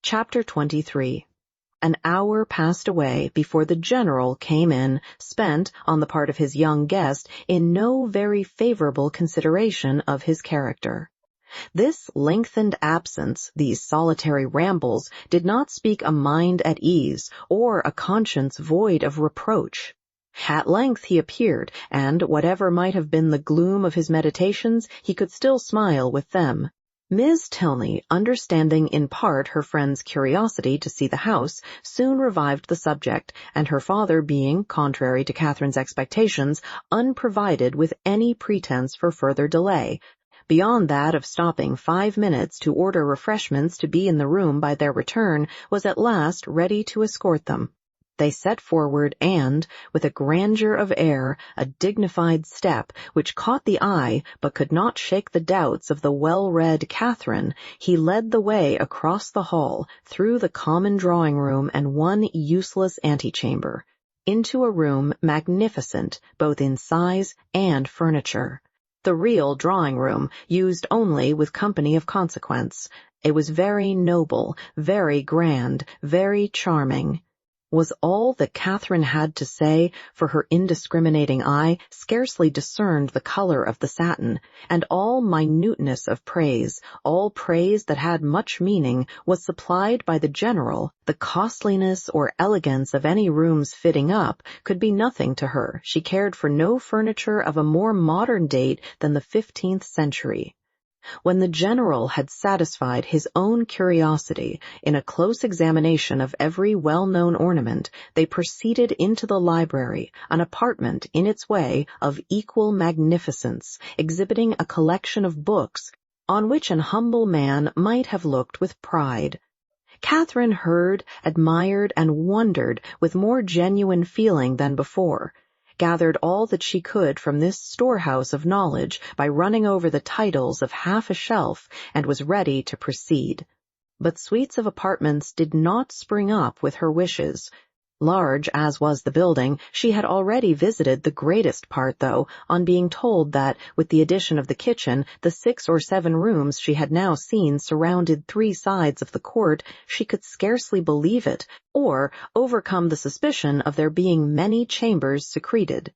Chapter 23. An hour passed away before the general came in, spent, on the part of his young guest, in no very favorable consideration of his character. This lengthened absence, these solitary rambles, did not speak a mind at ease, or a conscience void of reproach. At length he appeared, and whatever might have been the gloom of his meditations, he could still smile with them. Miss Tilney, understanding in part her friend's curiosity to see the house, soon revived the subject, and her father being, contrary to Catherine's expectations, unprovided with any pretense for further delay, beyond that of stopping 5 minutes to order refreshments to be in the room by their return, was at last ready to escort them. They set forward, and, with a grandeur of air, a dignified step, which caught the eye but could not shake the doubts of the well-read Catherine, he led the way across the hall, through the common drawing-room and one useless antechamber, into a room magnificent both in size and furniture. The real drawing-room, used only with company of consequence. It was very noble, very grand, very charming. Was all that Catherine had to say, for her indiscriminating eye scarcely discerned the color of the satin, and all minuteness of praise, all praise that had much meaning, was supplied by the general. The costliness or elegance of any room's fitting up could be nothing to her. She cared for no furniture of a more modern date than the 15th century. When the general had satisfied his own curiosity in a close examination of every well-known ornament, they proceeded into the library, an apartment in its way of equal magnificence, exhibiting a collection of books on which an humble man might have looked with pride. Catherine heard, admired, and wondered with more genuine feeling than before, gathered all that she could from this storehouse of knowledge by running over the titles of half a shelf, and was ready to proceed. But suites of apartments did not spring up with her wishes. Large as was the building, she had already visited the greatest part, though, on being told that, with the addition of the kitchen, the 6 or 7 rooms she had now seen surrounded 3 sides of the court, she could scarcely believe it, or overcome the suspicion of there being many chambers secreted.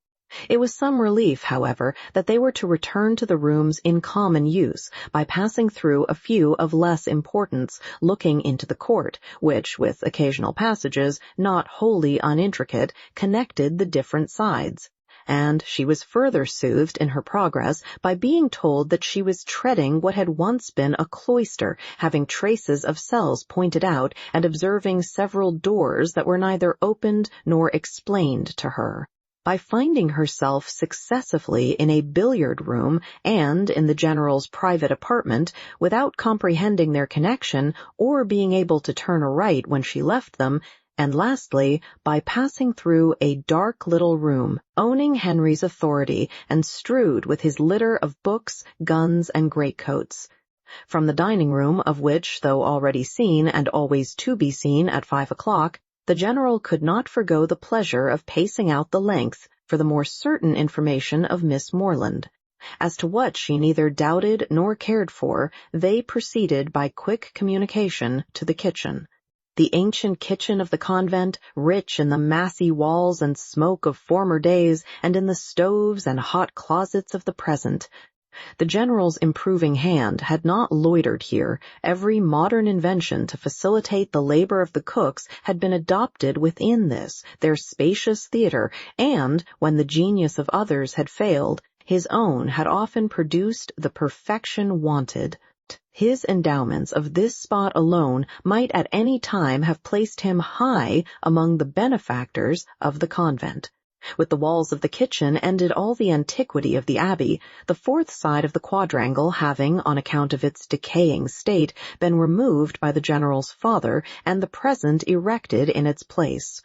It was some relief, however, that they were to return to the rooms in common use, by passing through a few of less importance, looking into the court, which, with occasional passages, not wholly unintricate, connected the different sides. And she was further soothed in her progress by being told that she was treading what had once been a cloister, having traces of cells pointed out, and observing several doors that were neither opened nor explained to her. By finding herself successively in a billiard-room and in the general's private apartment, without comprehending their connection or being able to turn aright when she left them, and lastly, by passing through a dark little room, owning Henry's authority and strewed with his litter of books, guns, and greatcoats. From the dining-room, of which, though already seen and always to be seen at 5 o'clock, the general could not forgo the pleasure of pacing out the length for the more certain information of Miss Morland. As to what she neither doubted nor cared for, they proceeded by quick communication to the kitchen. The ancient kitchen of the convent, rich in the massy walls and smoke of former days, and in the stoves and hot closets of the present. The general's improving hand had not loitered here. Every modern invention to facilitate the labor of the cooks had been adopted within this, their spacious theater, and, when the genius of others had failed, his own had often produced the perfection wanted. His endowments of this spot alone might at any time have placed him high among the benefactors of the convent. With the walls of the kitchen ended all the antiquity of the abbey, the 4th side of the quadrangle having, on account of its decaying state, been removed by the general's father, and the present erected in its place.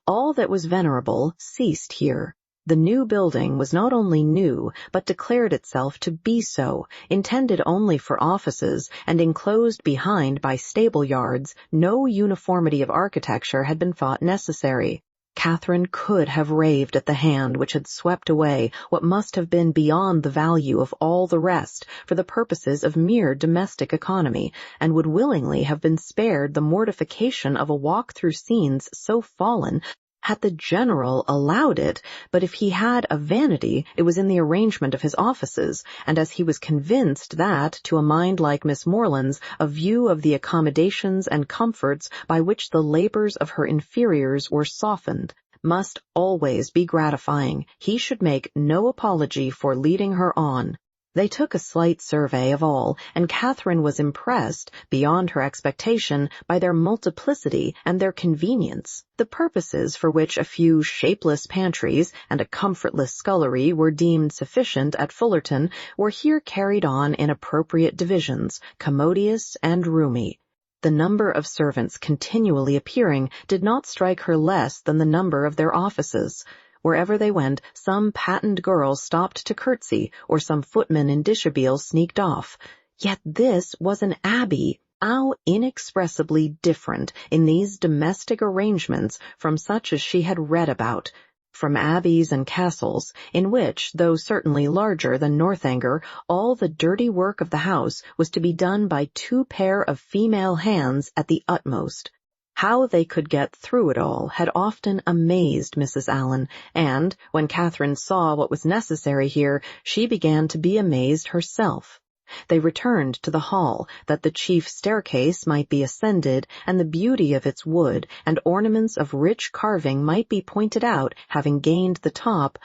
All that was venerable ceased here. The new building was not only new, but declared itself to be so, intended only for offices, and enclosed behind by stable yards. No uniformity of architecture had been thought necessary. Catherine could have raved at the hand which had swept away what must have been beyond the value of all the rest for the purposes of mere domestic economy, and would willingly have been spared the mortification of a walk through scenes so fallen had the general allowed it. But if he had a vanity, it was in the arrangement of his offices, and as he was convinced that, to a mind like Miss Morland's, a view of the accommodations and comforts by which the labors of her inferiors were softened must always be gratifying, he should make no apology for leading her on. They took a slight survey of all, and Catherine was impressed, beyond her expectation, by their multiplicity and their convenience. The purposes for which a few shapeless pantries and a comfortless scullery were deemed sufficient at Fullerton were here carried on in appropriate divisions, commodious and roomy. The number of servants continually appearing did not strike her less than the number of their offices. Wherever they went, some patent girl stopped to curtsy, or some footman in dishabille sneaked off. Yet this was an abbey. How inexpressibly different in these domestic arrangements from such as she had read about, from abbeys and castles, in which, though certainly larger than Northanger, all the dirty work of the house was to be done by 2 pair of female hands at the utmost. How they could get through it all had often amazed Mrs. Allen, and, when Catherine saw what was necessary here, she began to be amazed herself. They returned to the hall, that the chief staircase might be ascended, and the beauty of its wood and ornaments of rich carving might be pointed out, having gained the top.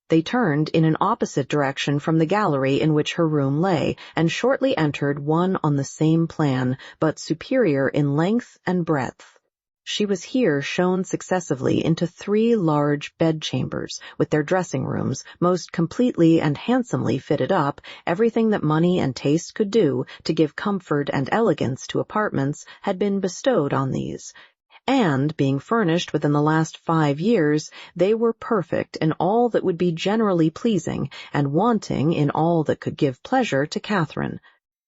They turned in an opposite direction from the gallery in which her room lay, and shortly entered one on the same plan, but superior in length and breadth. She was here shown successively into 3 large bedchambers, with their dressing rooms, most completely and handsomely fitted up. Everything that money and taste could do to give comfort and elegance to apartments had been bestowed on these. And, being furnished within the last 5 years, they were perfect in all that would be generally pleasing, and wanting in all that could give pleasure to Catherine.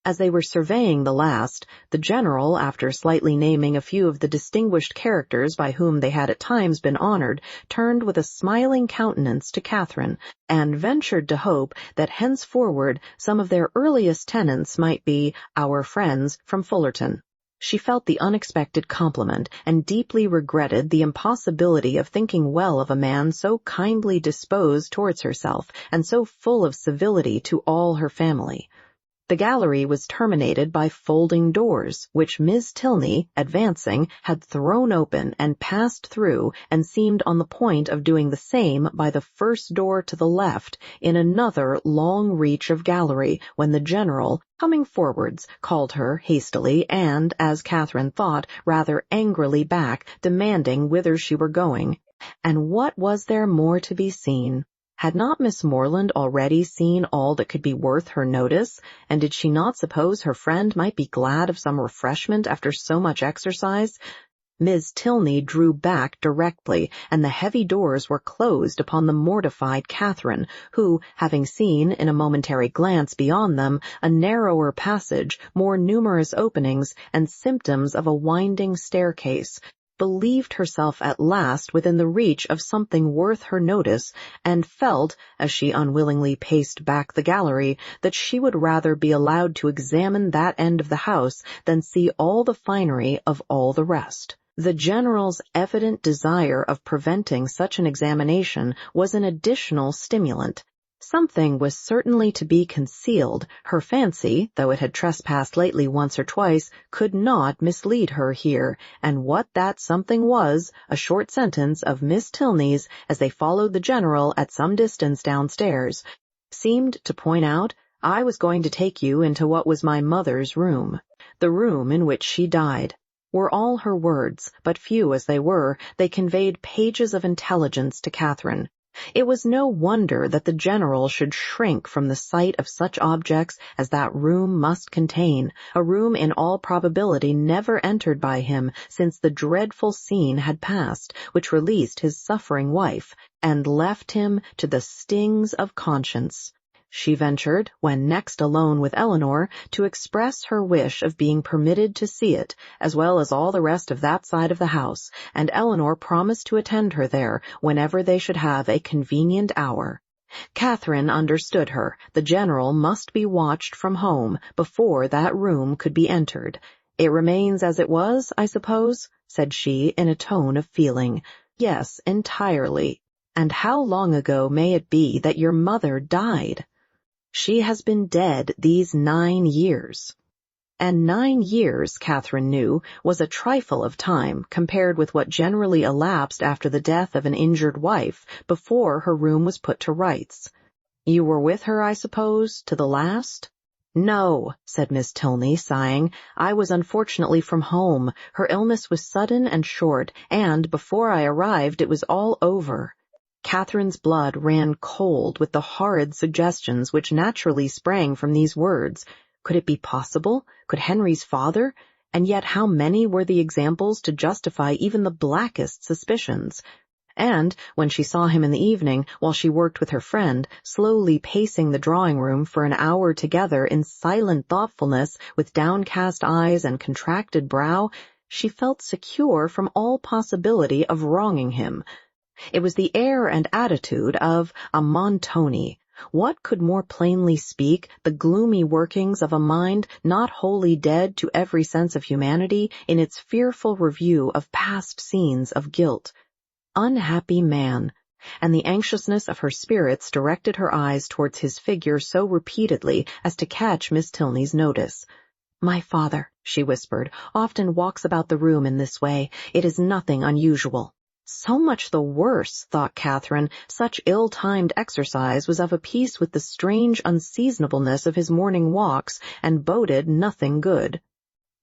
As they were surveying the last, the general, after slightly naming a few of the distinguished characters by whom they had at times been honored, turned with a smiling countenance to Catherine, and ventured to hope that henceforward some of their earliest tenants might be our friends from Fullerton. She felt the unexpected compliment, and deeply regretted the impossibility of thinking well of a man so kindly disposed towards herself, and so full of civility to all her family. The gallery was terminated by folding doors, which Miss Tilney, advancing, had thrown open and passed through, and seemed on the point of doing the same by the first door to the left, in another long reach of gallery, when the general, coming forwards, called her hastily, and, as Catherine thought, rather angrily back, demanding whither she were going. And what was there more to be seen? Had not Miss Morland already seen all that could be worth her notice, and did she not suppose her friend might be glad of some refreshment after so much exercise? Miss Tilney drew back directly, and the heavy doors were closed upon the mortified Catherine, who, having seen, in a momentary glance beyond them, a narrower passage, more numerous openings, and symptoms of a winding staircase, believed herself at last within the reach of something worth her notice, and felt, as she unwillingly paced back the gallery, that she would rather be allowed to examine that end of the house than see all the finery of all the rest. The general's evident desire of preventing such an examination was an additional stimulant. Something was certainly to be concealed. Her fancy, though it had trespassed lately once or twice, could not mislead her here, and what that something was, a short sentence of Miss Tilney's, as they followed the general at some distance downstairs, seemed to point out. I was going to take you into what was my mother's room, the room in which she died. Were all her words, but few as they were, they conveyed pages of intelligence to Catherine. It was no wonder that the general should shrink from the sight of such objects as that room must contain, a room in all probability never entered by him since the dreadful scene had passed, which released his suffering wife, and left him to the stings of conscience. she ventured, when next alone with Eleanor, to express her wish of being permitted to see it, as well as all the rest of that side of the house, and Eleanor promised to attend her there whenever they should have a convenient hour. Catherine understood her. The general must be watched from home before that room could be entered. "It remains as it was, I suppose?" said she in a tone of feeling. "Yes, entirely. And how long ago may it be that your mother died?" "She has been dead these 9 years." And 9 years, Catherine knew, was a trifle of time compared with what generally elapsed after the death of an injured wife before her room was put to rights. "You were with her, I suppose, to the last?" "No," said Miss Tilney, sighing. "I was unfortunately from home. Her illness was sudden and short, and before I arrived it was all over." Catherine's blood ran cold with the horrid suggestions which naturally sprang from these words. Could it be possible? Could Henry's father? And yet how many were the examples to justify even the blackest suspicions? And when she saw him in the evening, while she worked with her friend, slowly pacing the drawing-room for an hour together in silent thoughtfulness, with downcast eyes and contracted brow, she felt secure from all possibility of wronging him. It was the air and attitude of a Montoni. What could more plainly speak the gloomy workings of a mind not wholly dead to every sense of humanity in its fearful review of past scenes of guilt? Unhappy man! And the anxiousness of her spirits directed her eyes towards his figure so repeatedly as to catch Miss Tilney's notice. "My father," she whispered, "often walks about the room in this way. It is nothing unusual." So much the worse, thought Catherine. Such ill-timed exercise was of a piece with the strange unseasonableness of his morning walks, and boded nothing good.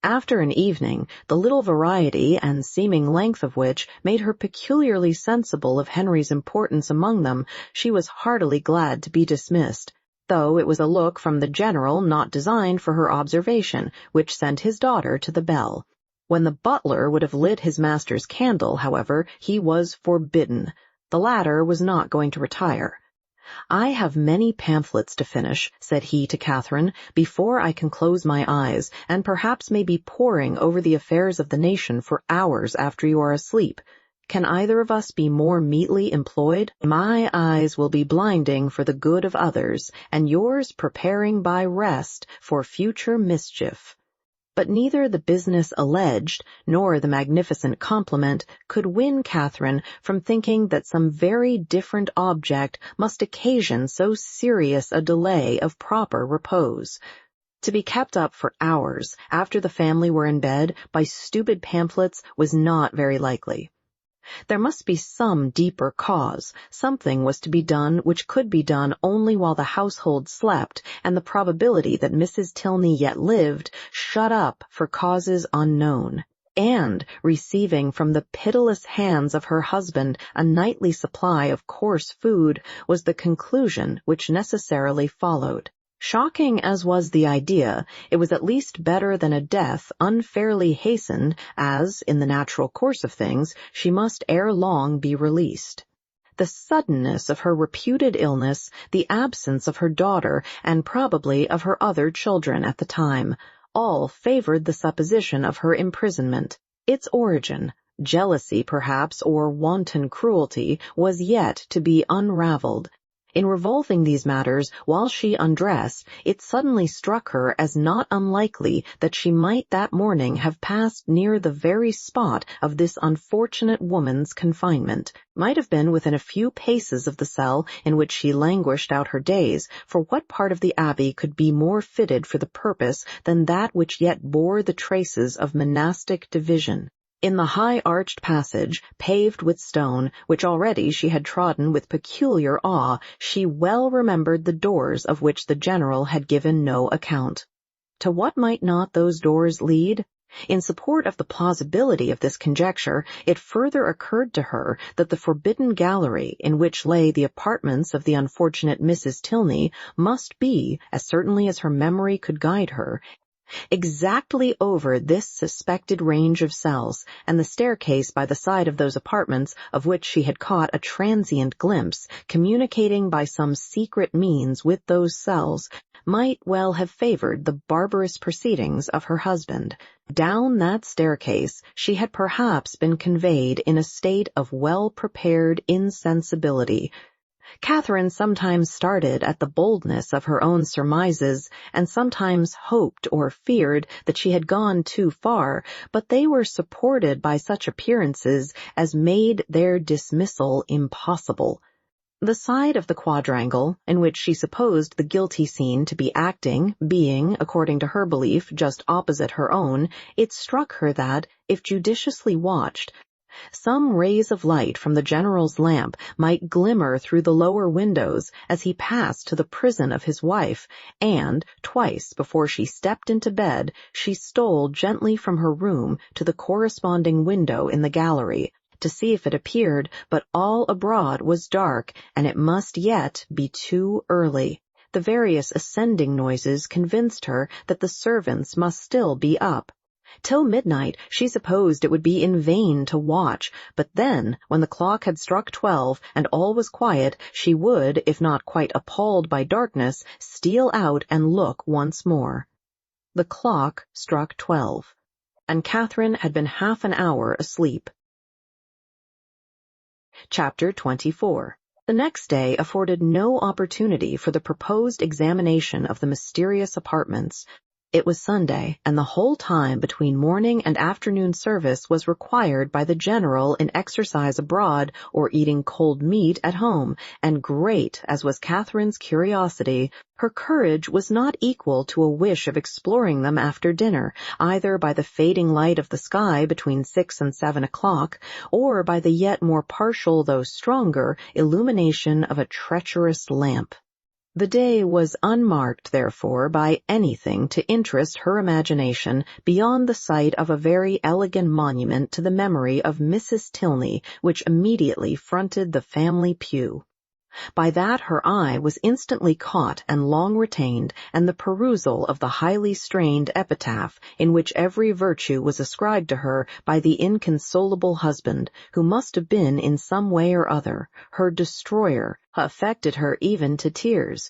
After an evening, the little variety and seeming length of which made her peculiarly sensible of Henry's importance among them, she was heartily glad to be dismissed, though it was a look from the general not designed for her observation, which sent his daughter to the bell. When the butler would have lit his master's candle, however, he was forbidden. The latter was not going to retire. "I have many pamphlets to finish," said he to Catherine, "before I can close my eyes, and perhaps may be poring over the affairs of the nation for hours after you are asleep. Can either of us be more meetly employed? My eyes will be blinding for the good of others, and yours preparing by rest for future mischief." But neither the business alleged, nor the magnificent compliment, could win Catherine from thinking that some very different object must occasion so serious a delay of proper repose. To be kept up for hours, after the family were in bed, by stupid pamphlets was not very likely. There must be some deeper cause. Something was to be done which could be done only while the household slept, and the probability that Mrs. Tilney yet lived, shut up for causes unknown, and receiving from the pitiless hands of her husband a nightly supply of coarse food, was the conclusion which necessarily followed. Shocking as was the idea, it was at least better than a death unfairly hastened, as, in the natural course of things, she must ere long be released. The suddenness of her reputed illness, the absence of her daughter, and probably of her other children at the time, all favored the supposition of her imprisonment. Its origin, jealousy perhaps, or wanton cruelty, was yet to be unraveled. In revolving these matters, while she undressed, it suddenly struck her as not unlikely that she might that morning have passed near the very spot of this unfortunate woman's confinement, might have been within a few paces of the cell in which she languished out her days, for what part of the Abbey could be more fitted for the purpose than that which yet bore the traces of monastic division? In the high-arched passage, paved with stone, which already she had trodden with peculiar awe, she well remembered the doors of which the general had given no account. To what might not those doors lead? In support of the plausibility of this conjecture, it further occurred to her that the forbidden gallery, in which lay the apartments of the unfortunate Mrs. Tilney, must be, as certainly as her memory could guide her, Exactly over this suspected range of cells, and the staircase by the side of those apartments of which she had caught a transient glimpse, communicating by some secret means with those cells, might well have favored the barbarous proceedings of her husband. Down that staircase she had perhaps been conveyed in a state of well-prepared insensibility. Catherine sometimes started at the boldness of her own surmises, and sometimes hoped or feared that she had gone too far, but they were supported by such appearances as made their dismissal impossible. The side of the quadrangle, in which she supposed the guilty scene to be acting, being, according to her belief, just opposite her own, it struck her that, if judiciously watched, some rays of light from the general's lamp might glimmer through the lower windows as he passed to the prison of his wife, and, twice before she stepped into bed, she stole gently from her room to the corresponding window in the gallery, to see if it appeared, but all abroad was dark, and it must yet be too early. The various ascending noises convinced her that the servants must still be up. Till midnight she supposed it would be in vain to watch, but then, when the clock had struck 12 and all was quiet, she would, if not quite appalled by darkness, steal out and look once more. The clock struck 12, and Catherine had been half an hour asleep. Chapter 24. The next day afforded no opportunity for the proposed examination of the mysterious apartments. It was Sunday, and the whole time between morning and afternoon service was required by the general in exercise abroad or eating cold meat at home, and great as was Catherine's curiosity, her courage was not equal to a wish of exploring them after dinner, either by the fading light of the sky between 6 and 7 o'clock, or by the yet more partial though stronger illumination of a treacherous lamp. The day was unmarked, therefore, by anything to interest her imagination beyond the sight of a very elegant monument to the memory of Mrs. Tilney, which immediately fronted the family pew. By that her eye was instantly caught and long retained, and the perusal of the highly strained epitaph, in which every virtue was ascribed to her by the inconsolable husband, who must have been in some way or other her destroyer, affected her even to tears.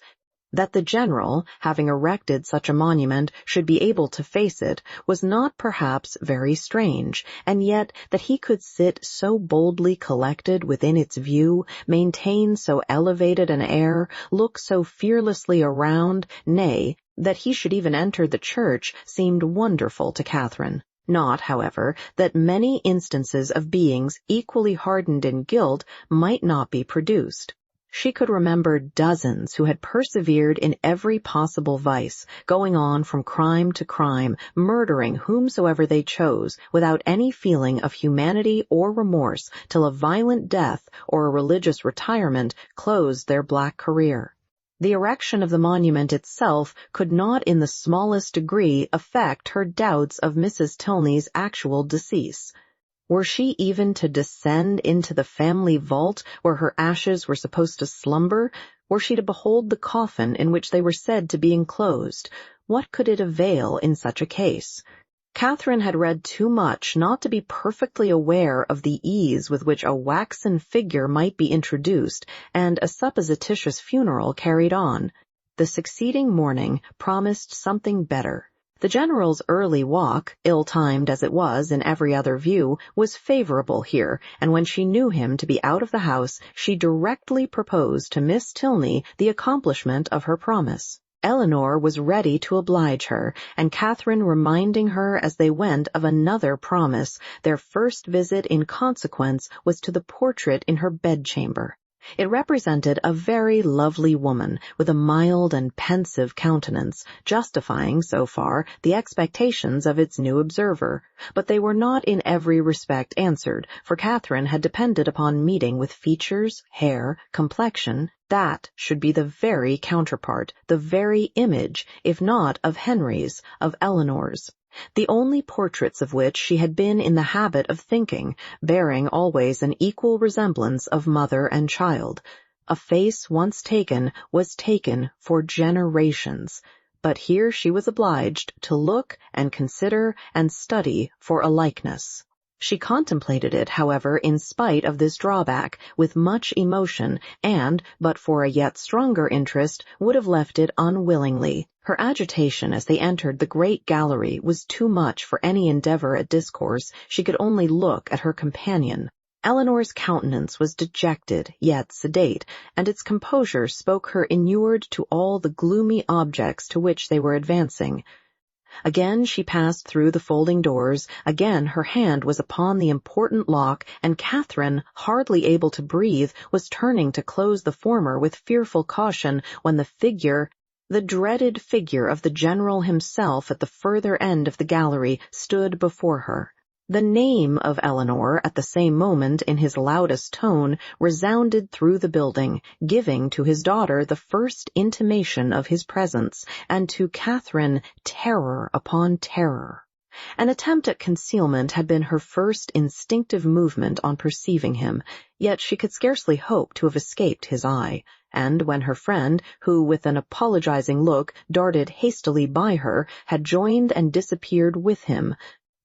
That the general, having erected such a monument, should be able to face it, was not perhaps very strange, and yet that he could sit so boldly collected within its view, maintain so elevated an air, look so fearlessly around, nay, that he should even enter the church, seemed wonderful to Catherine. Not, however, that many instances of beings equally hardened in guilt might not be produced. She could remember dozens who had persevered in every possible vice, going on from crime to crime, murdering whomsoever they chose, without any feeling of humanity or remorse, till a violent death or a religious retirement closed their black career. The erection of the monument itself could not in the smallest degree affect her doubts of Mrs. Tilney's actual decease. Were she even to descend into the family vault where her ashes were supposed to slumber? Were she to behold the coffin in which they were said to be enclosed? What could it avail in such a case? Catherine had read too much not to be perfectly aware of the ease with which a waxen figure might be introduced and a supposititious funeral carried on. The succeeding morning promised something better. The general's early walk, ill-timed as it was in every other view, was favorable here, and when she knew him to be out of the house, she directly proposed to Miss Tilney the accomplishment of her promise. Eleanor was ready to oblige her, and Catherine reminding her as they went of another promise, their first visit in consequence was to the portrait in her bedchamber. It represented a very lovely woman, with a mild and pensive countenance, justifying, so far, the expectations of its new observer. But they were not in every respect answered, for Catherine had depended upon meeting with features, hair, complexion, that should be the very counterpart, the very image, if not of Henry's, of Eleanor's, the only portraits of which she had been in the habit of thinking, bearing always an equal resemblance of mother and child. A face once taken was taken for generations, but here she was obliged to look and consider and study for a likeness. She contemplated it, however, in spite of this drawback, with much emotion, and, but for a yet stronger interest, would have left it unwillingly. Her agitation as they entered the great gallery was too much for any endeavor at discourse. She could only look at her companion. Eleanor's countenance was dejected, yet sedate, and its composure spoke her inured to all the gloomy objects to which they were advancing. Again she passed through the folding doors, again her hand was upon the important lock, and Catherine, hardly able to breathe, was turning to close the former with fearful caution when the dreaded figure of the general himself at the further end of the gallery stood before her. The name of Eleanor, at the same moment, in his loudest tone, resounded through the building, giving to his daughter the first intimation of his presence, and to Catherine terror upon terror. An attempt at concealment had been her first instinctive movement on perceiving him, yet she could scarcely hope to have escaped his eye, and when her friend, who with an apologizing look darted hastily by her, had joined and disappeared with him,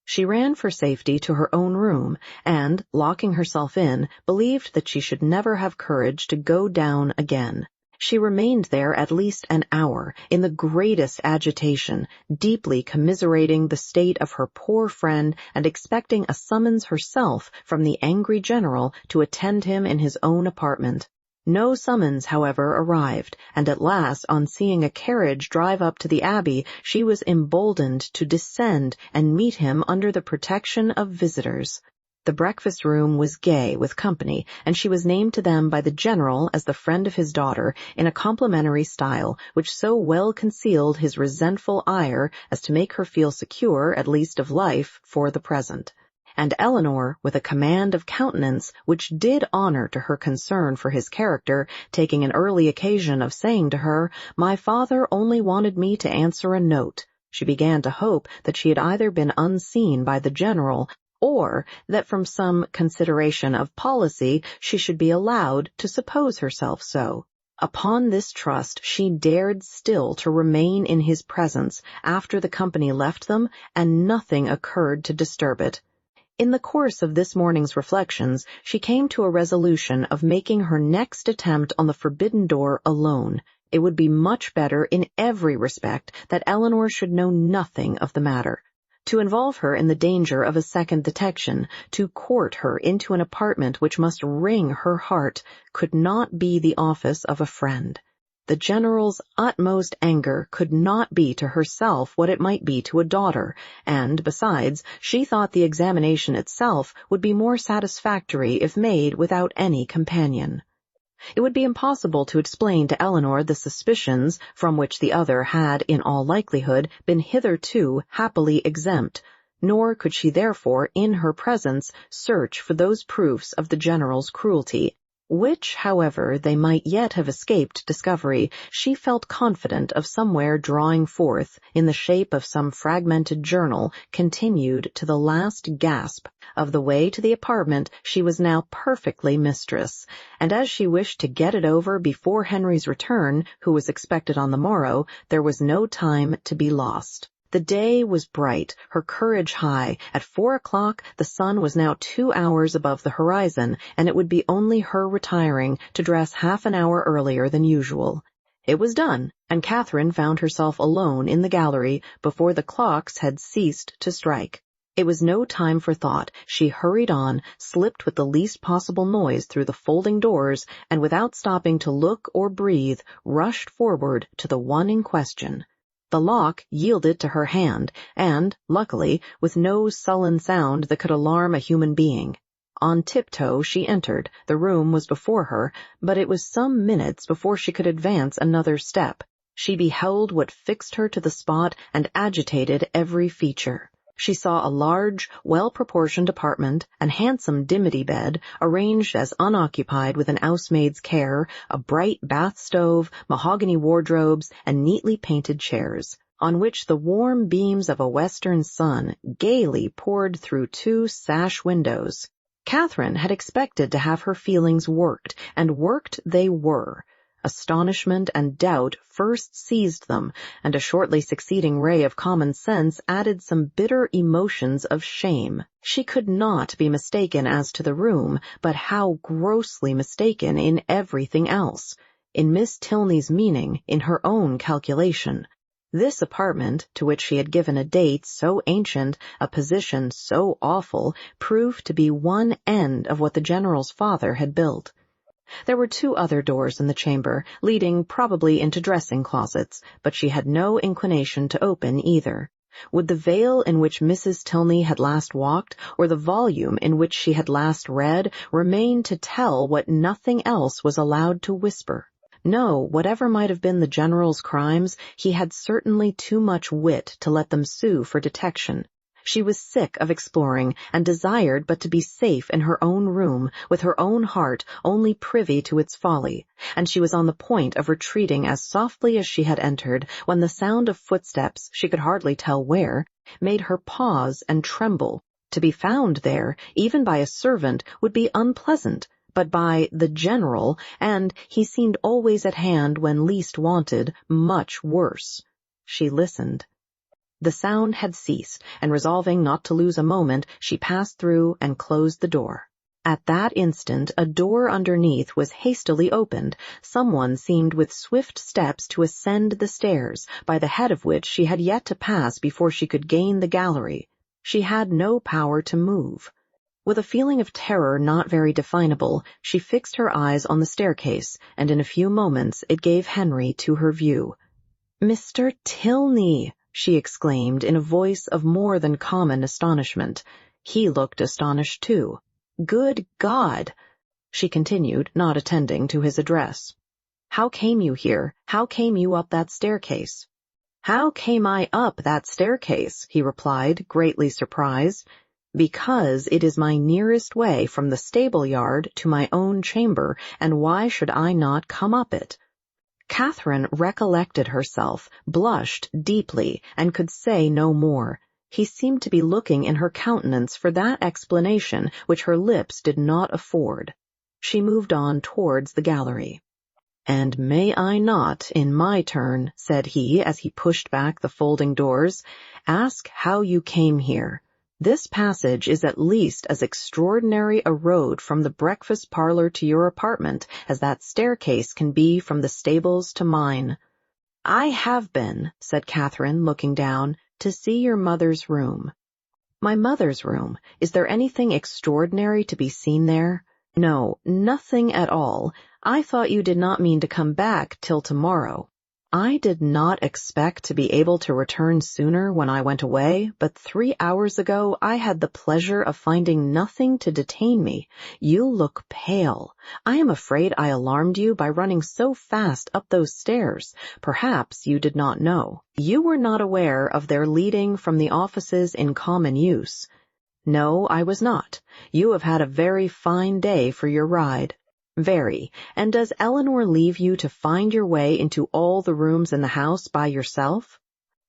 she ran for safety to her own room, and, locking herself in, believed that she should never have courage to go down again. She remained there at least an hour, in the greatest agitation, deeply commiserating the state of her poor friend and expecting a summons herself from the angry general to attend him in his own apartment. No summons, however, arrived, and at last, on seeing a carriage drive up to the Abbey, she was emboldened to descend and meet him under the protection of visitors. The breakfast-room was gay with company, and she was named to them by the general as the friend of his daughter, in a complimentary style, which so well concealed his resentful ire as to make her feel secure, at least of life, for the present. And Eleanor, with a command of countenance which did honor to her concern for his character, taking an early occasion of saying to her, "My father only wanted me to answer a note," she began to hope that she had either been unseen by the general, or that from some consideration of policy she should be allowed to suppose herself so. Upon this trust she dared still to remain in his presence after the company left them, and nothing occurred to disturb it. In the course of this morning's reflections, she came to a resolution of making her next attempt on the forbidden door alone. It would be much better in every respect that Eleanor should know nothing of the matter. To involve her in the danger of a second detection, to court her into an apartment which must wring her heart, could not be the office of a friend. The general's utmost anger could not be to herself what it might be to a daughter, and, besides, she thought the examination itself would be more satisfactory if made without any companion. It would be impossible to explain to Eleanor the suspicions from which the other had, in all likelihood, been hitherto happily exempt, nor could she therefore, in her presence, search for those proofs of the general's cruelty, which, however, they might yet have escaped discovery. She felt confident of somewhere drawing forth, in the shape of some fragmented journal, continued to the last gasp, of the way to the apartment she was now perfectly mistress, and as she wished to get it over before Henry's return, who was expected on the morrow, there was no time to be lost. The day was bright, her courage high. At 4 o'clock the sun was now 2 hours above the horizon, and it would be only her retiring to dress half an hour earlier than usual. It was done, and Catherine found herself alone in the gallery before the clocks had ceased to strike. It was no time for thought. She hurried on, slipped with the least possible noise through the folding doors, and without stopping to look or breathe, rushed forward to the one in question. The lock yielded to her hand, and, luckily, with no sullen sound that could alarm a human being. On tiptoe she entered. The room was before her, but it was some minutes before she could advance another step. She beheld what fixed her to the spot and agitated every feature. She saw a large, well-proportioned apartment, an handsome dimity bed, arranged as unoccupied with an housemaid's care, a bright bath-stove, mahogany wardrobes, and neatly painted chairs, on which the warm beams of a western sun gaily poured through 2 sash windows. Catherine had expected to have her feelings worked, and worked they were. Astonishment and doubt first seized them, and a shortly succeeding ray of common sense added some bitter emotions of shame. She could not be mistaken as to the room, but how grossly mistaken in everything else. In Miss Tilney's meaning, in her own calculation. This apartment, to which she had given a date so ancient, a position so awful, proved to be one end of what the General's father had built. There were 2 other doors in the chamber, leading probably into dressing closets, but she had no inclination to open either. Would the veil in which Mrs. Tilney had last walked, or the volume in which she had last read, remain to tell what nothing else was allowed to whisper? No, whatever might have been the General's crimes, he had certainly too much wit to let them sue for detection. She was sick of exploring, and desired but to be safe in her own room, with her own heart only privy to its folly, and she was on the point of retreating as softly as she had entered, when the sound of footsteps, she could hardly tell where, made her pause and tremble. To be found there, even by a servant, would be unpleasant, but by the General, and he seemed always at hand when least wanted, much worse. She listened. The sound had ceased, and resolving not to lose a moment, she passed through and closed the door. At that instant a door underneath was hastily opened. Someone seemed with swift steps to ascend the stairs, by the head of which she had yet to pass before she could gain the gallery. She had no power to move. With a feeling of terror not very definable, she fixed her eyes on the staircase, and in a few moments it gave Henry to her view. "Mr. Tilney!" she exclaimed in a voice of more than common astonishment. He looked astonished too. "Good God!" she continued, not attending to his address. "How came you here? How came you up that staircase?" "How came I up that staircase?" he replied, greatly surprised. "Because it is my nearest way from the stable-yard to my own chamber, and why should I not come up it?" Catherine recollected herself, blushed deeply, and could say no more. He seemed to be looking in her countenance for that explanation which her lips did not afford. She moved on towards the gallery. "And may I not, in my turn," said he, as he pushed back the folding doors, "ask how you came here? This passage is at least as extraordinary a road from the breakfast parlor to your apartment as that staircase can be from the stables to mine." "I have been," said Catherine, looking down, "to see your mother's room." "My mother's room? Is there anything extraordinary to be seen there?" "No, nothing at all. I thought you did not mean to come back till tomorrow." "I did not expect to be able to return sooner when I went away, but 3 hours ago I had the pleasure of finding nothing to detain me. You look pale. I am afraid I alarmed you by running so fast up those stairs. Perhaps you did not know. You were not aware of their leading from the offices in common use." "No, I was not. You have had a very fine day for your ride." "Very. And does Eleanor leave you to find your way into all the rooms in the house by yourself?"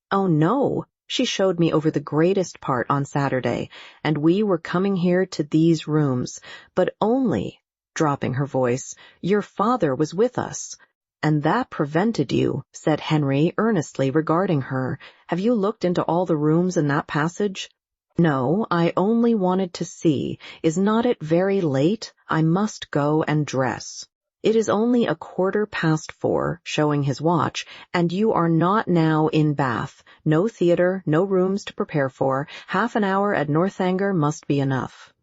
"Oh, no. She showed me over the greatest part on Saturday, and we were coming here to these rooms, but only," dropping her voice, "your father was with us." "And that prevented you," said Henry, earnestly regarding her. "Have you looked into all the rooms in that passage?" "No, I only wanted to see. Is not it very late? I must go and dress." "It is only 4:15, showing his watch, and you are not now in Bath. No theatre, no rooms to prepare for. Half an hour at Northanger must be enough."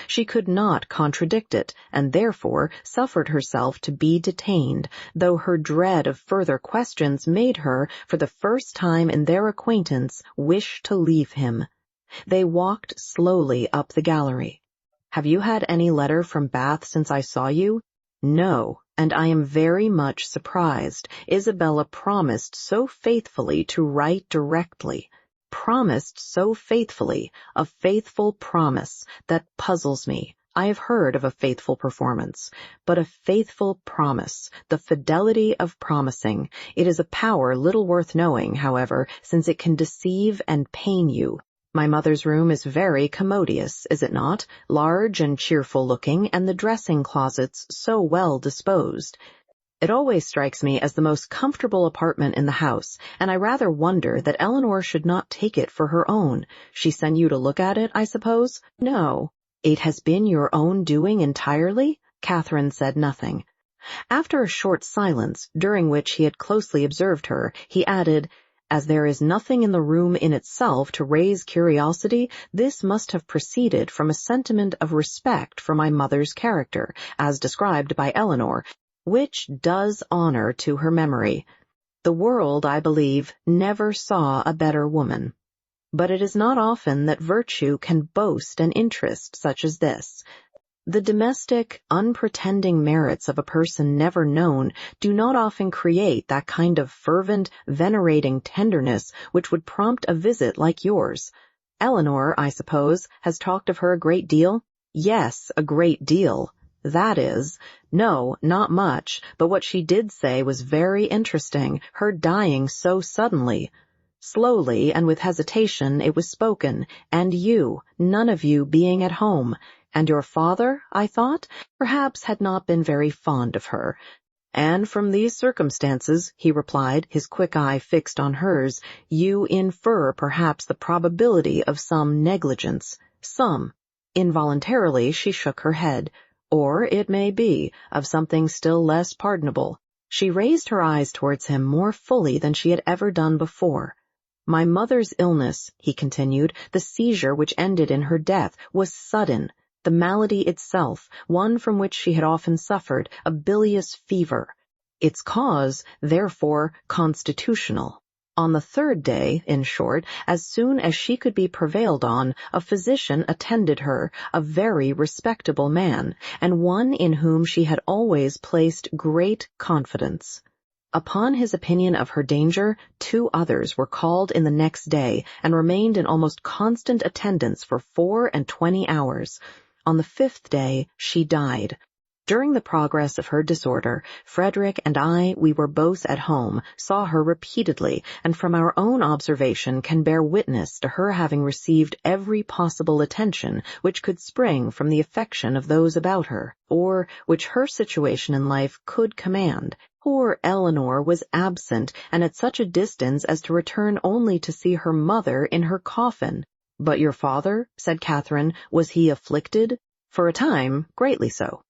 She could not contradict it, and therefore suffered herself to be detained, though her dread of further questions made her, for the first time in their acquaintance, wish to leave him. They walked slowly up the gallery. "Have you had any letter from Bath since I saw you?" "No, and I am very much surprised. Isabella promised so faithfully to write directly." "Promised so faithfully, a faithful promise, that puzzles me. I have heard of a faithful performance, but a faithful promise, the fidelity of promising. It is a power little worth knowing, however, since it can deceive and pain you. My mother's room is very commodious, is it not? Large and cheerful looking, and the dressing closets so well disposed. It always strikes me as the most comfortable apartment in the house, and I rather wonder that Eleanor should not take it for her own. She sent you to look at it, I suppose? No. It has been your own doing entirely? Catherine said nothing. After a short silence, during which he had closely observed her, he added, "As there is nothing in the room in itself to raise curiosity, this must have proceeded from a sentiment of respect for my mother's character, as described by Eleanor, which does honor to her memory. The world, I believe, never saw a better woman. But it is not often that virtue can boast an interest such as this. The domestic, unpretending merits of a person never known do not often create that kind of fervent, venerating tenderness which would prompt a visit like yours. Eleanor, I suppose, has talked of her a great deal?" "Yes, a great deal. That is, no, not much, but what she did say was very interesting, her dying so suddenly. Slowly and with hesitation it was spoken, and you, none of you being at home, and your father, I thought, perhaps had not been very fond of her. And from these circumstances, he replied, his quick eye fixed on hers, you infer perhaps the probability of some negligence. Some." Involuntarily she shook her head. "Or, it may be, of something still less pardonable." She raised her eyes towards him more fully than she had ever done before. "My mother's illness," he continued, "the seizure which ended in her death, was sudden. The malady itself, one from which she had often suffered, a bilious fever. Its cause, therefore, constitutional. On the third day, in short, as soon as she could be prevailed on, a physician attended her, a very respectable man, and one in whom she had always placed great confidence. Upon his opinion of her danger, 2 others were called in the next day, and remained in almost constant attendance for 24 hours. On the 5th day she died. During the progress of her disorder, Frederick and we were both at home, saw her repeatedly, and from our own observation can bear witness to her having received every possible attention which could spring from the affection of those about her, or which her situation in life could command. Poor Eleanor was absent, and at such a distance as to return only to see her mother in her coffin." "But your father," said Catherine, "was he afflicted?" "For a time, greatly so."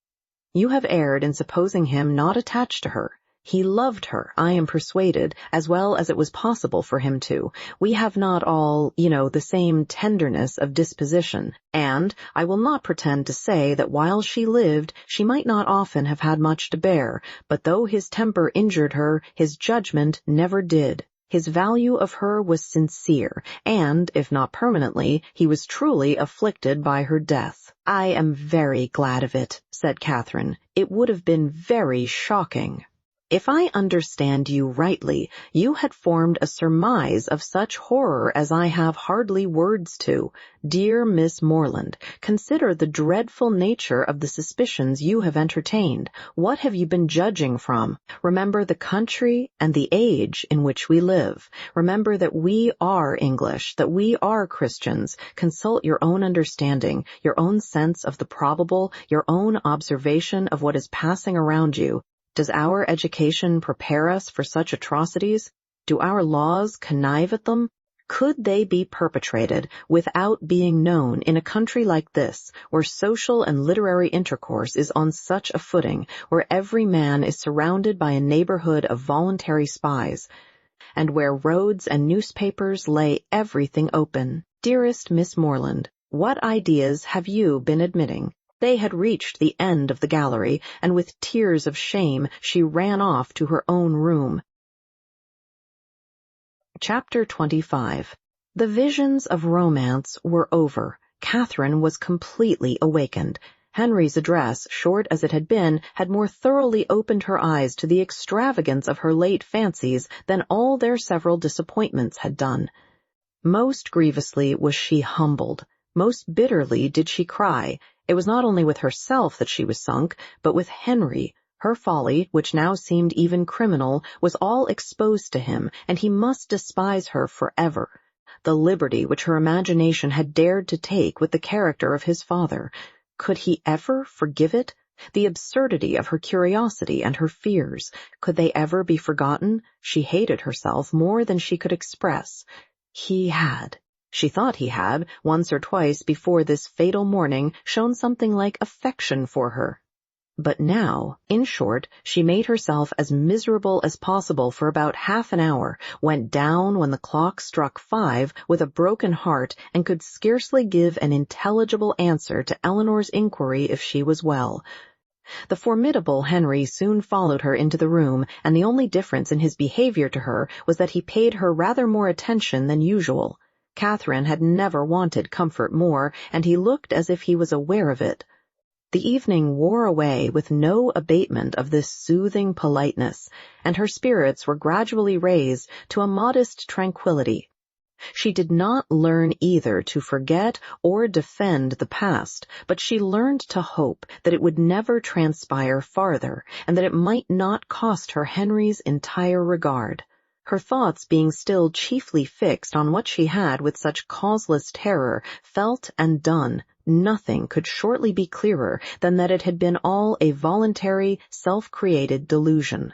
"You have erred in supposing him not attached to her. He loved her, I am persuaded, as well as it was possible for him to. We have not all, the same tenderness of disposition, and I will not pretend to say that while she lived she might not often have had much to bear, but though his temper injured her, his judgment never did. His value of her was sincere, and, if not permanently, he was truly afflicted by her death." "I am very glad of it," said Catherine. "It would have been very shocking." "If I understand you rightly, you had formed a surmise of such horror as I have hardly words to. Dear Miss Morland, consider the dreadful nature of the suspicions you have entertained. What have you been judging from? Remember the country and the age in which we live. Remember that we are English, that we are Christians. Consult your own understanding, your own sense of the probable, your own observation of what is passing around you. Does our education prepare us for such atrocities? Do our laws connive at them? Could they be perpetrated without being known in a country like this, where social and literary intercourse is on such a footing, where every man is surrounded by a neighborhood of voluntary spies, and where roads and newspapers lay everything open? Dearest Miss Morland, what ideas have you been admitting?" They had reached the end of the gallery, and with tears of shame she ran off to her own room. Chapter 25. The visions of romance were over. Catherine was completely awakened. Henry's address, short as it had been, had more thoroughly opened her eyes to the extravagance of her late fancies than all their several disappointments had done. Most grievously was she humbled. Most bitterly did she cry. It was not only with herself that she was sunk, but with Henry. Her folly, which now seemed even criminal, was all exposed to him, and he must despise her forever. The liberty which her imagination had dared to take with the character of his father, could he ever forgive it? The absurdity of her curiosity and her fears, could they ever be forgotten? She hated herself more than she could express. She thought he had, once or twice before this fatal morning, shown something like affection for her. But now, in short, she made herself as miserable as possible for about half an hour, went down when the clock struck 5 with a broken heart, and could scarcely give an intelligible answer to Eleanor's inquiry if she was well. The formidable Henry soon followed her into the room, and the only difference in his behavior to her was that he paid her rather more attention than usual. Catherine had never wanted comfort more, and he looked as if he was aware of it. The evening wore away with no abatement of this soothing politeness, and her spirits were gradually raised to a modest tranquillity. She did not learn either to forget or defend the past, but she learned to hope that it would never transpire farther, and that it might not cost her Henry's entire regard. Her thoughts being still chiefly fixed on what she had with such causeless terror felt and done, nothing could shortly be clearer than that it had been all a voluntary, self-created delusion.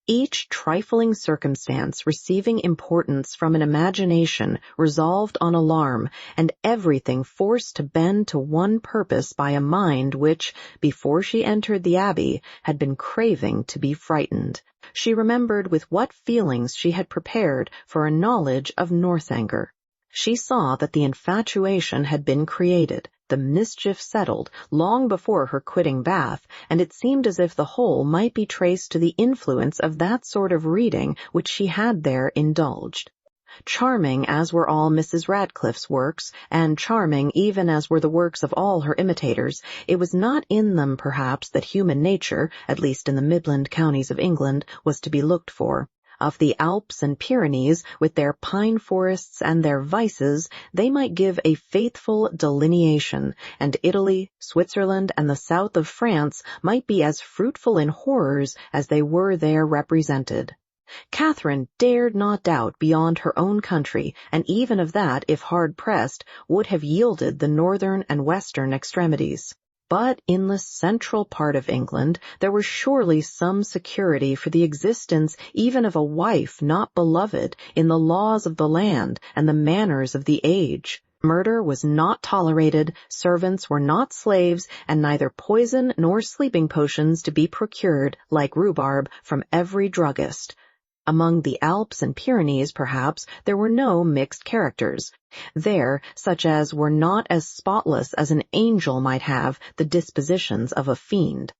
Each trifling circumstance receiving importance from an imagination resolved on alarm, and everything forced to bend to one purpose by a mind which, before she entered the Abbey, had been craving to be frightened. She remembered with what feelings she had prepared for a knowledge of Northanger. She saw that the infatuation had been created, the mischief settled, long before her quitting Bath, and it seemed as if the whole might be traced to the influence of that sort of reading which she had there indulged. Charming as were all Mrs. Radcliffe's works, and charming even as were the works of all her imitators, it was not in them, perhaps, that human nature, at least in the Midland counties of England, was to be looked for. Of the Alps and Pyrenees, with their pine forests and their vices, they might give a faithful delineation, and Italy, Switzerland, and the south of France might be as fruitful in horrors as they were there represented. Catherine dared not doubt beyond her own country, and even of that, if hard-pressed, would have yielded the northern and western extremities. But in the central part of England there was surely some security for the existence even of a wife not beloved in the laws of the land and the manners of the age. Murder was not tolerated, servants were not slaves, and neither poison nor sleeping potions to be procured, like rhubarb, from every druggist. Among the Alps and Pyrenees, perhaps, there were no mixed characters. There, such as were not as spotless as an angel might have the dispositions of a fiend.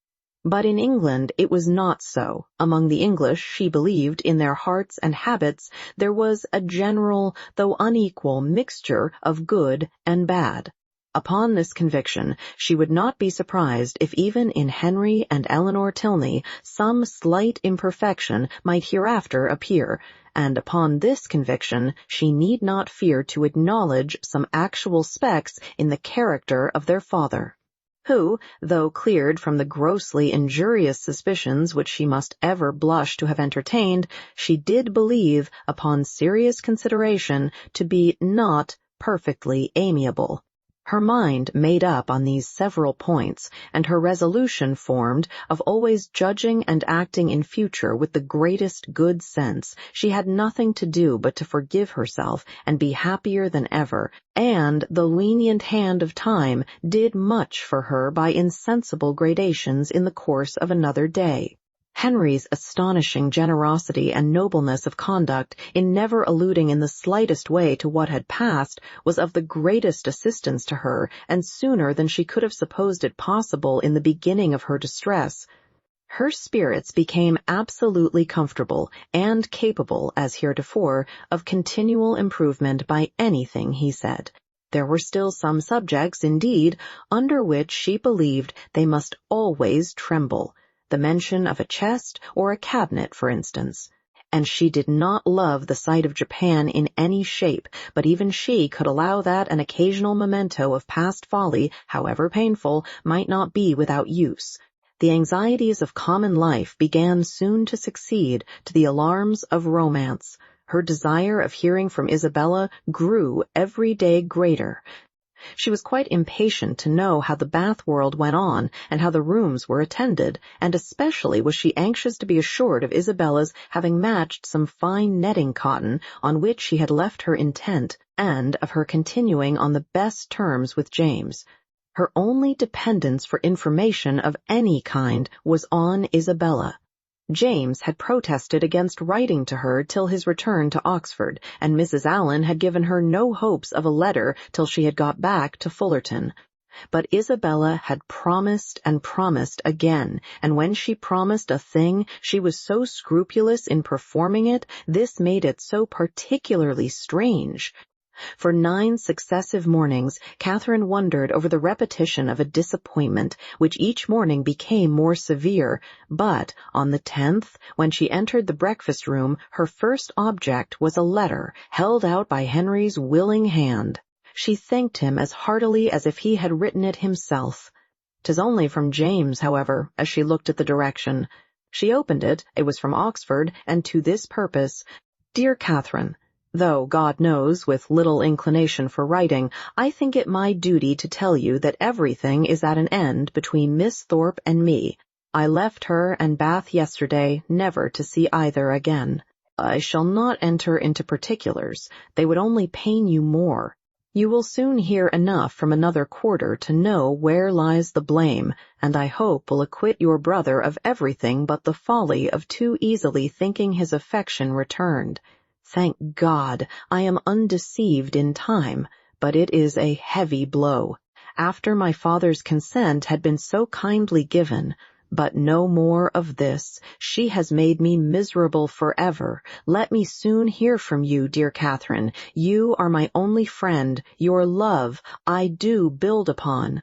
But in England it was not so. Among the English, she believed, in their hearts and habits, there was a general, though unequal, mixture of good and bad. Upon this conviction, she would not be surprised if even in Henry and Eleanor Tilney some slight imperfection might hereafter appear, and upon this conviction she need not fear to acknowledge some actual specks in the character of their father, who, though cleared from the grossly injurious suspicions which she must ever blush to have entertained, she did believe, upon serious consideration, to be not perfectly amiable. Her mind made up on these several points, and her resolution formed of always judging and acting in future with the greatest good sense, she had nothing to do but to forgive herself and be happier than ever, and the lenient hand of time did much for her by insensible gradations in the course of another day. Henry's astonishing generosity and nobleness of conduct in never alluding in the slightest way to what had passed was of the greatest assistance to her, and sooner than she could have supposed it possible in the beginning of her distress. Her spirits became absolutely comfortable and capable, as heretofore, of continual improvement by anything he said. There were still some subjects, indeed, under which she believed they must always tremble. The mention of a chest or a cabinet, for instance. And she did not love the sight of Japan in any shape, but even she could allow that an occasional memento of past folly, however painful, might not be without use. The anxieties of common life began soon to succeed to the alarms of romance. Her desire of hearing from Isabella grew every day greater. She was quite impatient to know how the bath world went on and how the rooms were attended, and especially was she anxious to be assured of Isabella's having matched some fine netting cotton on which she had left her intent, and of her continuing on the best terms with James. Her only dependence for information of any kind was on Isabella. James had protested against writing to her till his return to Oxford, and Mrs. Allen had given her no hopes of a letter till she had got back to Fullerton. But Isabella had promised and promised again, and when she promised a thing, she was so scrupulous in performing it, this made it so particularly strange. For 9 successive mornings, Catherine wondered over the repetition of a disappointment, which each morning became more severe, but on the 10th, when she entered the breakfast room, her first object was a letter held out by Henry's willing hand. She thanked him as heartily as if he had written it himself. "'Tis only from James, however," as she looked at the direction. She opened it was from Oxford, and to this purpose: "Dear Catherine, though, God knows, with little inclination for writing, I think it my duty to tell you that everything is at an end between Miss Thorpe and me. I left her and Bath yesterday, never to see either again. I shall not enter into particulars. They would only pain you more. You will soon hear enough from another quarter to know where lies the blame, and I hope will acquit your brother of everything but the folly of too easily thinking his affection returned. Thank God, I am undeceived in time, but it is a heavy blow. After my father's consent had been so kindly given, but no more of this. She has made me miserable forever. Let me soon hear from you, dear Catherine. You are my only friend. Your love I do build upon.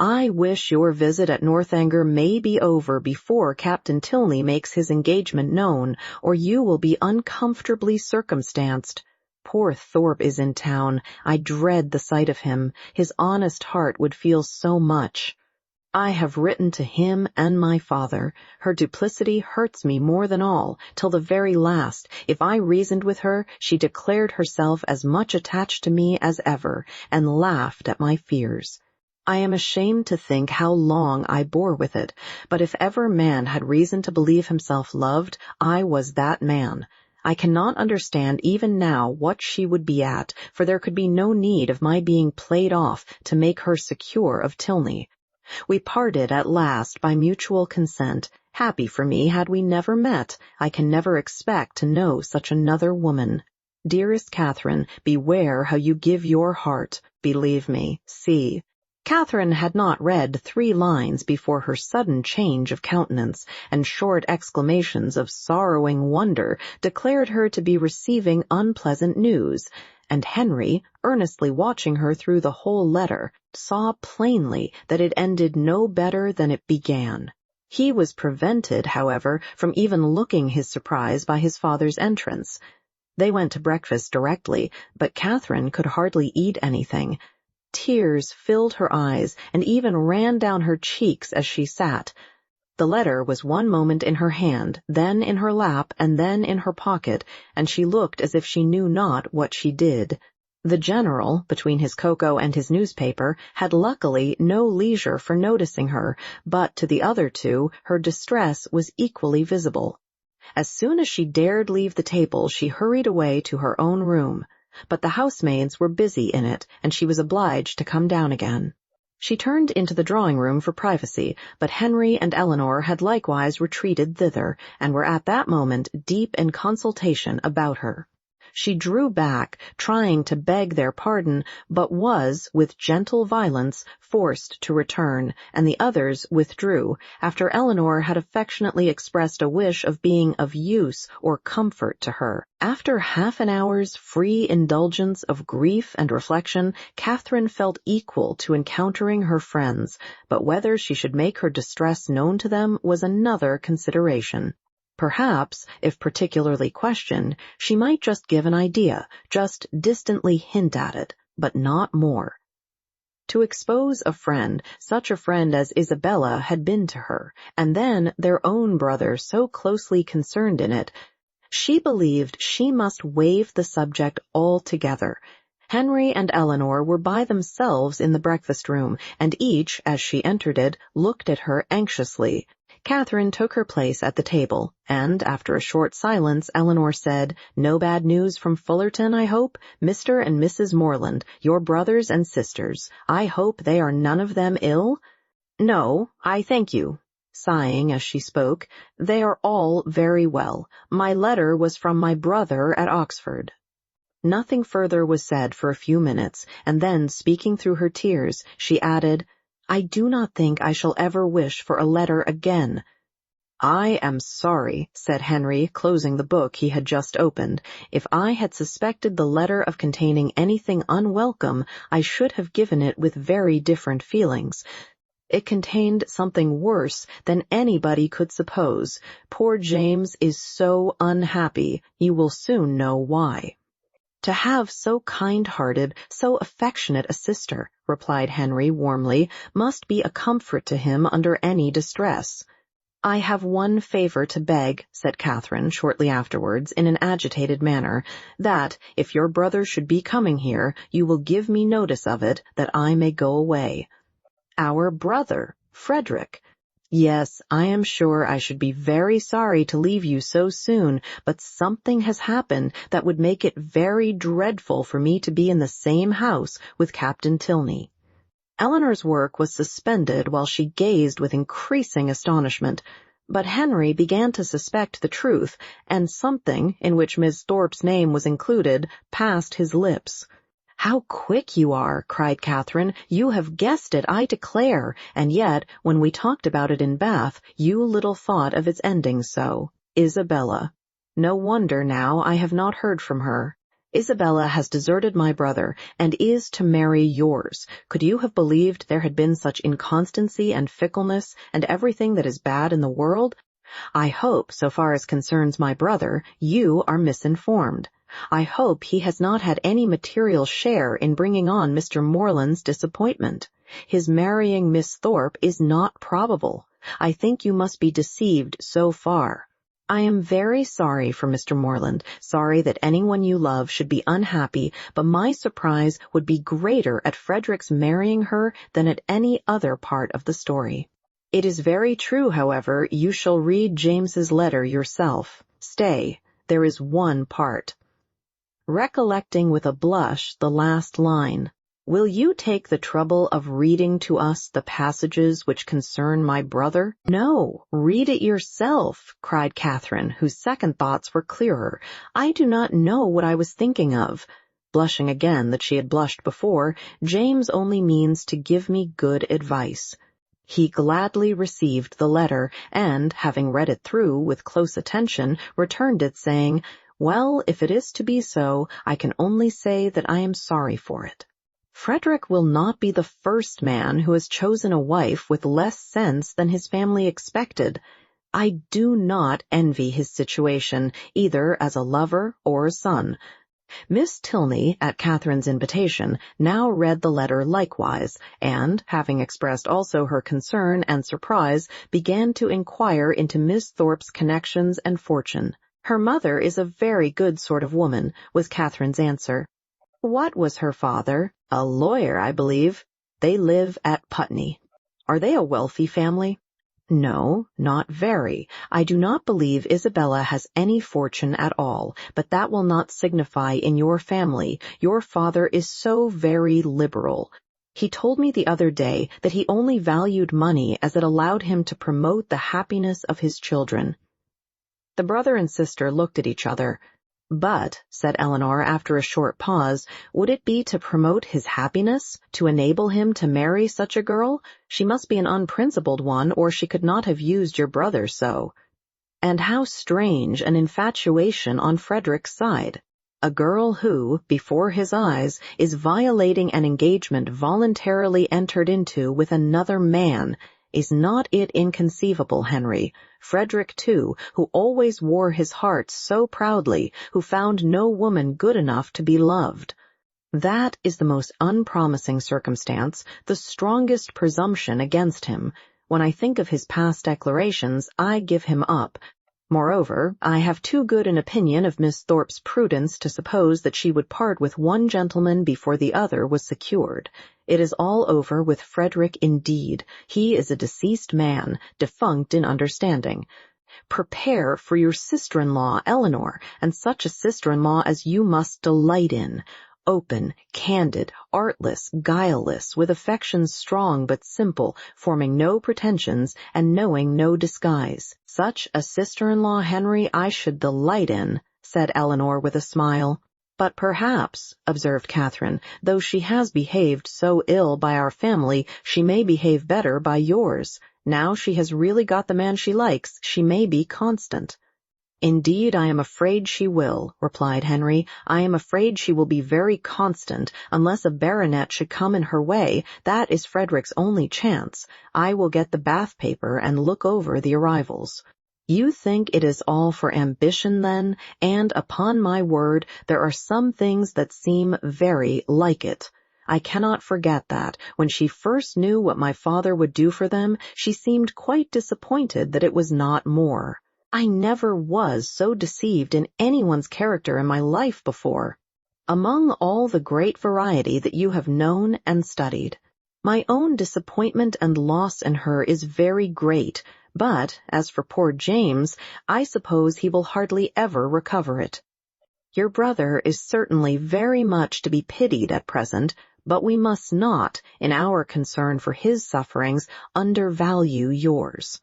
I wish your visit at Northanger may be over before Captain Tilney makes his engagement known, or you will be uncomfortably circumstanced. Poor Thorpe is in town. I dread the sight of him. His honest heart would feel so much. I have written to him and my father. Her duplicity hurts me more than all, till the very last. If I reasoned with her, she declared herself as much attached to me as ever, and laughed at my fears. I am ashamed to think how long I bore with it, but if ever man had reason to believe himself loved, I was that man. I cannot understand even now what she would be at, for there could be no need of my being played off to make her secure of Tilney. We parted at last by mutual consent. Happy for me had we never met. I can never expect to know such another woman. Dearest Catherine, beware how you give your heart. Believe me, C. Catherine had not read 3 lines before her sudden change of countenance, and short exclamations of sorrowing wonder declared her to be receiving unpleasant news, and Henry, earnestly watching her through the whole letter, saw plainly that it ended no better than it began. He was prevented, however, from even looking his surprise by his father's entrance. They went to breakfast directly, but Catherine could hardly eat anything. Tears filled her eyes and even ran down her cheeks as she sat. The letter was one moment in her hand, then in her lap, and then in her pocket, and she looked as if she knew not what she did. The General, between his cocoa and his newspaper, had luckily no leisure for noticing her, but to the other 2 her distress was equally visible. As soon as she dared leave the table, she hurried away to her own room. But the housemaids were busy in it, and she was obliged to come down again. She turned into the drawing-room for privacy, but Henry and Eleanor had likewise retreated thither, and were at that moment deep in consultation about her. She drew back, trying to beg their pardon, but was, with gentle violence, forced to return, and the others withdrew, after Eleanor had affectionately expressed a wish of being of use or comfort to her. After half an hour's free indulgence of grief and reflection, Catherine felt equal to encountering her friends, but whether she should make her distress known to them was another consideration. Perhaps, if particularly questioned, she might just give an idea, just distantly hint at it, but not more. To expose a friend, such a friend as Isabella had been to her, and then their own brother so closely concerned in it, she believed she must waive the subject altogether. Henry and Eleanor were by themselves in the breakfast room, and each, as she entered it, looked at her anxiously. Catherine took her place at the table, and after a short silence, Eleanor said, "No bad news from Fullerton, I hope? Mr. and Mrs. Morland, your brothers and sisters. I hope they are none of them ill?" "No, I thank you." Sighing as she spoke, "They are all very well. My letter was from my brother at Oxford." Nothing further was said for a few minutes, and then, speaking through her tears, she added, "I do not think I shall ever wish for a letter again." "I am sorry," said Henry, closing the book he had just opened. "If I had suspected the letter of containing anything unwelcome, I should have given it with very different feelings. It contained something worse than anybody could suppose. Poor James is so unhappy. You will soon know why." "To have so kind-hearted, so affectionate a sister," replied Henry warmly, "must be a comfort to him under any distress." "I have one favor to beg," said Catherine shortly afterwards in an agitated manner, "that, if your brother should be coming here, you will give me notice of it, that I may go away." "Our brother, Frederick." "Yes, I am sure I should be very sorry to leave you so soon, but something has happened that would make it very dreadful for me to be in the same house with Captain Tilney." Eleanor's work was suspended while she gazed with increasing astonishment, but Henry began to suspect the truth, and something, in which Miss Thorpe's name was included, passed his lips. "How quick you are!" cried Catherine. "You have guessed it, I declare, and yet, when we talked about it in Bath, you little thought of its ending so. Isabella. No wonder now I have not heard from her. Isabella has deserted my brother, and is to marry yours. Could you have believed there had been such inconstancy and fickleness, and everything that is bad in the world? I hope, so far as concerns my brother, you are misinformed. I hope he has not had any material share in bringing on Mr. Morland's disappointment. His marrying Miss Thorpe is not probable. I think you must be deceived so far. I am very sorry for Mr. Morland, sorry that anyone you love should be unhappy, but my surprise would be greater at Frederick's marrying her than at any other part of the story. It is very true, however, you shall read James's letter yourself. Stay, there is one part." Recollecting with a blush the last line, "Will you take the trouble of reading to us the passages which concern my brother?" "No, read it yourself," cried Catherine, whose second thoughts were clearer. "I do not know what I was thinking of." Blushing again that she had blushed before, "James only means to give me good advice." He gladly received the letter, and, having read it through with close attention, returned it, saying, "Well, if it is to be so, I can only say that I am sorry for it. Frederick will not be the first man who has chosen a wife with less sense than his family expected. I do not envy his situation, either as a lover or a son." Miss Tilney, at Catherine's invitation, now read the letter likewise, and, having expressed also her concern and surprise, began to inquire into Miss Thorpe's connections and fortune. "Her mother is a very good sort of woman," was Catherine's answer. "What was her father?" "A lawyer, I believe. They live at Putney." "Are they a wealthy family?" "No, not very. I do not believe Isabella has any fortune at all, but that will not signify in your family. Your father is so very liberal. He told me the other day that he only valued money as it allowed him to promote the happiness of his children." The brother and sister looked at each other. "But," said Eleanor after a short pause, "would it be to promote his happiness, to enable him to marry such a girl? She must be an unprincipled one, or she could not have used your brother so. And how strange an infatuation on Frederick's side. A girl who, before his eyes, is violating an engagement voluntarily entered into with another man. Is not it inconceivable, Henry? Frederick, too, who always wore his heart so proudly, who found no woman good enough to be loved. That is the most unpromising circumstance, the strongest presumption against him. When I think of his past declarations, I give him up. Moreover, I have too good an opinion of Miss Thorpe's prudence to suppose that she would part with one gentleman before the other was secured. It is all over with Frederick indeed. He is a deceased man, defunct in understanding. Prepare for your sister-in-law, Eleanor, and such a sister-in-law as you must delight in. Open, candid, artless, guileless, with affections strong but simple, forming no pretensions and knowing no disguise. Such a sister-in-law, Henry, I should delight in, said Eleanor with a smile. But perhaps, observed Catherine, though she has behaved so ill by our family, she may behave better by yours. Now she has really got the man she likes, she may be constant. Indeed, I am afraid she will, replied Henry. I am afraid she will be very constant, unless a baronet should come in her way. That is Frederick's only chance. I will get the bath paper and look over the arrivals. You think it is all for ambition, then? And, upon my word, there are some things that seem very like it. I cannot forget that, when she first knew what my father would do for them, she seemed quite disappointed that it was not more. I never was so deceived in anyone's character in my life before. Among all the great variety that you have known and studied, my own disappointment and loss in her is very great, but, as for poor James, I suppose he will hardly ever recover it. Your brother is certainly very much to be pitied at present, but we must not, in our concern for his sufferings, undervalue yours.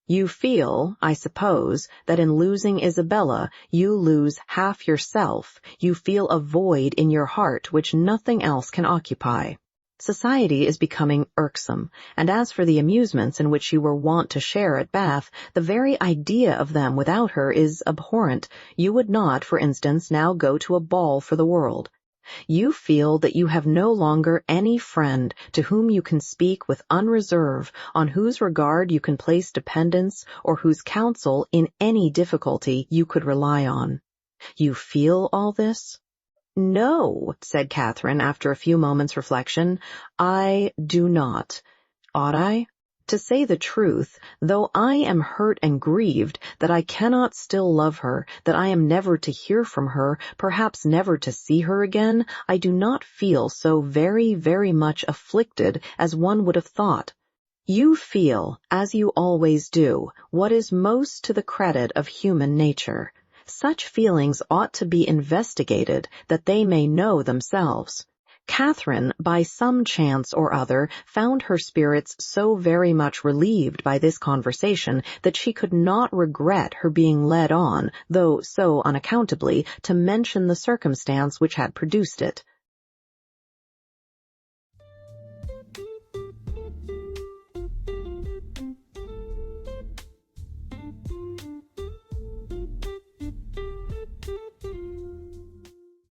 You feel, I suppose, that in losing Isabella you lose half yourself. You feel a void in your heart which nothing else can occupy. Society is becoming irksome, and as for the amusements in which you were wont to share at Bath, the very idea of them without her is abhorrent. You would not, for instance, now go to a ball for the world. You feel that you have no longer any friend to whom you can speak with unreserve, on whose regard you can place dependence, or whose counsel in any difficulty you could rely on. You feel all this? No, said Catherine after a few moments' reflection, I do not. Ought I? To say the truth, though I am hurt and grieved that I cannot still love her, that I am never to hear from her, perhaps never to see her again, I do not feel so very, very much afflicted as one would have thought. You feel, as you always do, what is most to the credit of human nature. Such feelings ought to be investigated, that they may know themselves. Catherine, by some chance or other, found her spirits so very much relieved by this conversation that she could not regret her being led on, though so unaccountably, to mention the circumstance which had produced it.